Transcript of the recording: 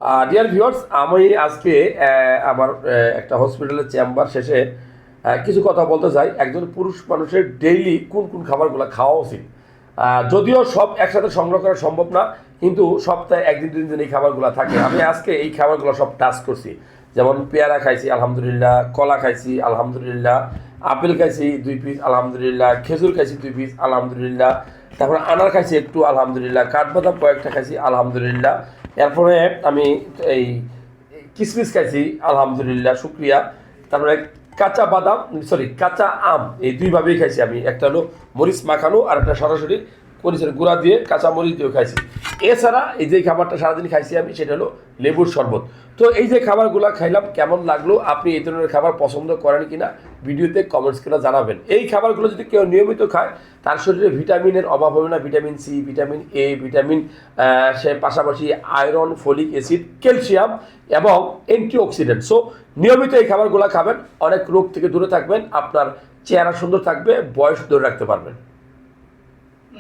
Dear viewers, আমি আজকে আমার একটা হসপিটালের চেম্বার শেষে কিছু কথা বলতে চাই। একজন পুরুষ মানুষের ডেইলি কোন কোন খাবারগুলো খাওয়া উচিত। যদিও সব একসাথে সংগ্রহ করা সম্ভব না, কিন্তু সপ্তাহে একদিন দুই দিন এই খাবারগুলো থাকে। আমি আজকে এই খাবারগুলো সব টাচ করছি। যেমন পেয়ারা খাইছি আলহামদুলিল্লাহ, কলা খাইছি আলহামদুলিল্লাহ, আপেল খাইছি 2 পিস আলহামদুলিল্লাহ, খেজুর খাইছি 2 পিস আলহামদুলিল্লাহ, তারপরে আনার খাইছি একটু আলহামদুলিল্লাহ, কাঠবাদাম কয়েকটা খাইছি আলহামদুলিল্লাহ। এরপরে আমি এই কিশমিশ খাইছি আলহামদুলিল্লাহ, শুক্রিয়া। তারপরে কাঁচা বাদাম, সরি কাঁচা আম, এই দুইভাবেই খাইছি আমি। একটা হলো মরিচ মাখানো আর একটা সরাসরি মরিচের গুঁড়া দিয়ে কাঁচা মরিচ দিয়েও খাইছি। এছাড়া এই যে খাবারটা সারাদিন খাইছি আমি, সেটা হলো লেবুর শরবত। তো এই যে খাবারগুলো খাইলাম, কেমন লাগলো, আপনি এই ধরনের খাবার পছন্দ করেন কিনা ভিডিওতে কমেন্টস করে জানাবেন। এই খাবারগুলো যদি কেউ নিয়মিত খায়, তার শরীরে ভিটামিনের অভাব হবে না। Vitamin C, vitamin A, vitamin সে পাশাপাশি আয়রন, ফলিক অ্যাসিড, ক্যালসিয়াম এবং অ্যান্টিঅক্সিডেন্ট। সো নিয়মিত এই খাবারগুলো খাবেন, অনেক রোগ থেকে দূরে থাকবেন, আপনার চেহারা সুন্দর থাকবে, বয়স ধরে রাখতে পারবেন।